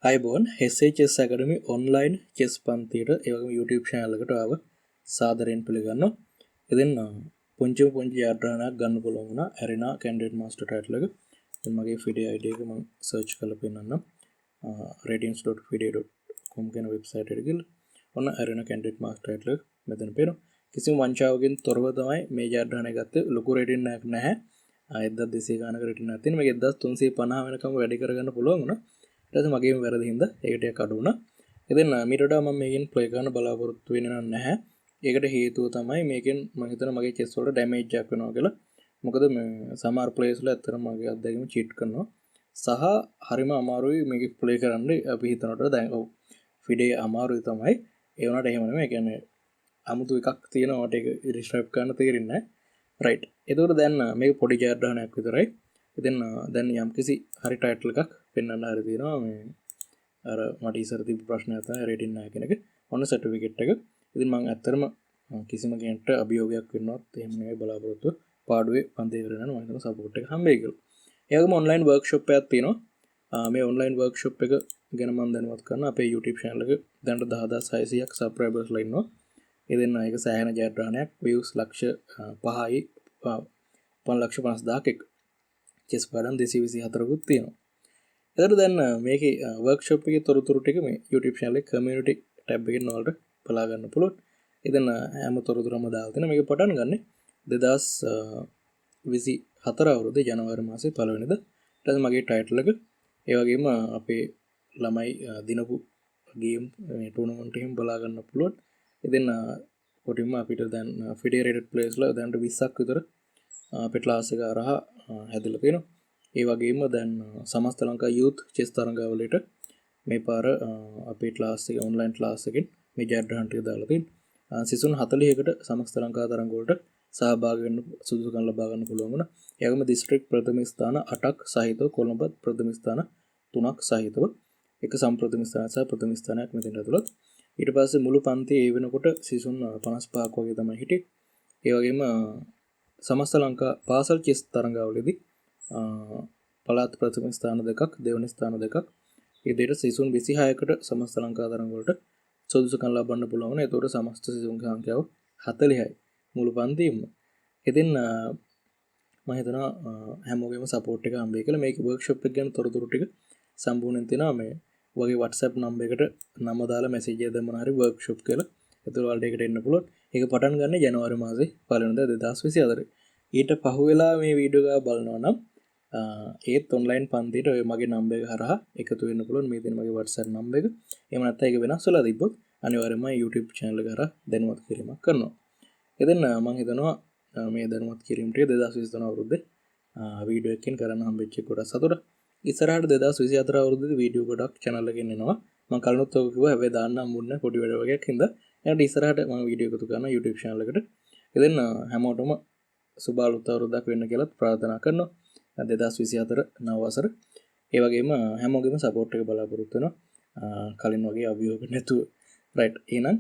අයිබෝන් HHS Academy online chess පන්තියට ඒ වගේම YouTube channel එකට ආව සාදරයෙන් පිළිගන්නවා. ඉතින් පුංචි යාත්‍රාවක් ගන්න පුළුවන් වුණා Arena candidate master title එක. ඉතින් මගේ video ID එක මම search කරලා පෙන්නන්නම්. ratings.video.com කියන website එකට ගිහලා ඔන්න Arena candidate master title එක මෙතන පේනවා. කිසිම වංචාවකින් තොරව තමයි මේ යාත්‍රාව ගත්තේ. ලොකු rating එකක් නැහැ. 1200 ගානක rating එකක් තියෙන. මේක 1350 වෙනකම් වැඩි කරගන්න පුළුවන් වුණා. ඊට මගේම වැරදි හින්දා ඒකට ටිකක් අඩු වුණා. ඉතින් මීට වඩා මම මේකෙන් ප්ලේ කරන්න බලාපොරොත්තු වෙන්නේ නැහැ. ඒකට හේතුව තමයි මේකෙන් මම හිතනවා මගේ chess වලට damage එකක් වෙනවා කියලා. මොකද මේ සමහර players වල ඇත්තටම මගේ අත්දැකීම cheat කරනවා. සහ හරිම අමාරුයි මේක ප්ලේ කරන්න අපි හිතනකොට දැන් ඔව් FIDE අමාරුයි තමයි. ඒ වුණාට එහෙම නෙමෙයි. ඒ කියන්නේ අමුතු එකක් තියෙනවා ඒක රිස්ට්‍රයිප් කරන්න තේරෙන්නේ නැහැ. රයිට්. එතකොට දැන් මේක පොඩි ජයග්‍රහණයක් විතරයි. ඉතින් දැන් යම්කිසි හරි ටයිටල් එකක් පෙන්වන්න හරි තියෙනවා මේ අර මට ඉස්සර තිබ්බ ප්‍රශ්නයක් තමයි රේටින් නැහැ කියන එක. ඔන්න සර්ටිෆිකේට් එක. ඉතින් මම ඇත්තටම කිසිම කෙනෙක්ට අභියෝගයක් වෙන්නවත් එහෙම නෙවෙයි බලාපොරොත්තු පාඩුවේ පන්ති ඉවර වෙනවා මම හිතනවා සපෝට් එක හම්බෙයි කියලා. ඒ වගේම ඔන්ලයින් වර්ක්ෂොප් එකක් තියෙනවා. මේ ඔන්ලයින් වර්ක්ෂොප් එක ගැන මම දැනුවත් කරන්න අපේ YouTube channel එක දැනට 10600ක් subscribersලා ඉන්නවා. ඉතින් ඒක සෑහෙන ජයග්‍රහණයක් views ලක්ෂ 5යි 5,50,000ක් එක. chess පාඩම් 224කුත් තියෙනවා. එතකොට දැන් මේකේ වර්ක්ෂොප් එකේ තොරතුරු ටික මේ YouTube channel එකේ community tab එකෙන් ඔයාලට බලා ගන්න පුළුවන්. ඉතින් හැම තොරතුරම දාලා තියෙනවා. මේක පටන් ගන්න 2024 අවුරුද්දේ ජනවාරි මාසේ 1 වෙනිදා. ඊට පස්සේ මගේ ටයිටල් එක ඒ වගේම අපේ ළමයි දිනපු ගේම් මේ ටූර්නමන්ට් එකෙන් බලා ගන්න පුළුවන්. ඉතින් කොටින්ම අපිට දැන් federated players ලා දැන් 20ක් විතර අපේ ක්ලාස් එක හරහා හැදලා තියෙනවා. ඒ වගේම දැන් සමස්ත ලංකා youth chess තරඟාවලට මේ පාර අපේ ක්ලාස් එක ඔන්ලයින් ක්ලාස් එකෙන් මේ ජයග්‍රහණ ටික දාලා තියෙනවා. සිසුන් 40කට සමස්ත ලංකා තරඟ වලට සහභාගී වෙන්න සුදුසුකම් ලබා ගන්න පුළුවන් වුණා. ඒ වගේම දිස්ත්‍රික් ප්‍රථම ස්ථාන 8ක් සහිතව කොළඹ ප්‍රථම ස්ථාන 3ක් සහිතව එක සම්ප්‍රථම ස්ථාන සහ ප්‍රථම ස්ථානයක් මෙතෙන් ඇතුළත්. ඊට පස්සේ මුළු පන්තියේ ඒ වෙනකොට සිසුන් 55ක් වගේ තමයි හිටියේ. ඒ වගේම සමස්ත ලංකා පාසල් චෙස් තරඟාවලදී පළාත් ප්‍රථම ස්ථාන දෙකක් දෙවන ස්ථාන දෙකක් ඒ දෙයට සිසුන් 26කට සමස්ත ලංකා තරඟ වලට සුදුසුකම් ලබන්න පුළුවන්. ඒතකොට සමස්ත සිසුන්ගේ සංඛ්‍යාව 40යි මුළු පන්තියෙම. ඉතින් මම හිතනවා හැමෝගෙම සපෝට් එක හම්බෙයි කියලා. මේක වර්ක්ෂොප් එක ගැන තොරතුරු ටික සම්පූර්ණයෙන් තියෙනවා මේ වගේ WhatsApp නම්බර් එකට නම දාලා මැසේජ් එකක් දැම්මම හරි වර්ක්ෂොප් කියලා. ඒතකොට ඔයාලට ඒකට එන්න පුළුවන්. ඒක පටන් ගන්න ජනවාරි මාසේ 1 වෙනිදා 2024. ඊට පහුවෙලා මේ වීඩියෝ එක බලනවා නම් ඒත් ඔන්ලයින් පන්තියට ඔය මගේ නම්බර් එක හරහා එකතු වෙන්න පුළුවන්. මේ දෙන මගේ WhatsApp නම්බර එක. එහෙම නැත්නම් ඒක වෙනස් වෙලා තිබ්බොත් අනිවාර්යයෙන්ම YouTube channel එක හරහා දැනුවත් කිරීමක් කරනවා. ඉතින් මම හිතනවා මේ දැනුවත් කිරීම ටික 2023 අවුරුද්දේ වීඩියෝ එකකින් කරන්න හම්බෙච්ච කොට සතුට. ඉස්සරහට 2024 අවුරුද්දේ වීඩියෝ ගොඩක් channel එකකින් එනවා. මම කලිනුත් ඔක කිව්වා හැබැයි දාන්න හම්බුන්නේ පොඩි වැඩ වගේක් හින්දා. එහෙනම් ඉස්සරහට මම වීඩියෝ එකතු කරනවා YouTube channel එකට. ඉතින් හැමෝටම සුබ අලුත් අවුරුද්දක් වෙන්න කියලා ප්‍රාර්ථනා කරනවා. 2024 නව වසර. ඒ වගේම හැමෝගෙම සපෝට් එක බලාපොරොත්තු වෙනවා. කලින් වගේ අභියෝග නැතුව. රයිට්. එහෙනම්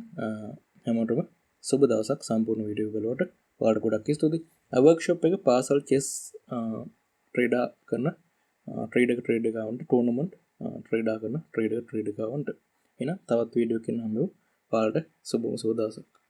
හැමෝටම සුබ දවසක්. සම්පූර්ණ වීඩියෝ බලවට ඔයාලට ගොඩක් ස්තුතියි. වර්ක්ෂොප් එක පාසල් චෙස් ට්‍රේඩර් කරන ට්‍රේඩර් account ටූර්නමන්ට් ට්‍රේඩර් කරන ට්‍රේඩර් account. එහෙනම් තවත් වීඩියෝ එකකින් හම්බෙමු. ඔයාලට සුබ දවසක්.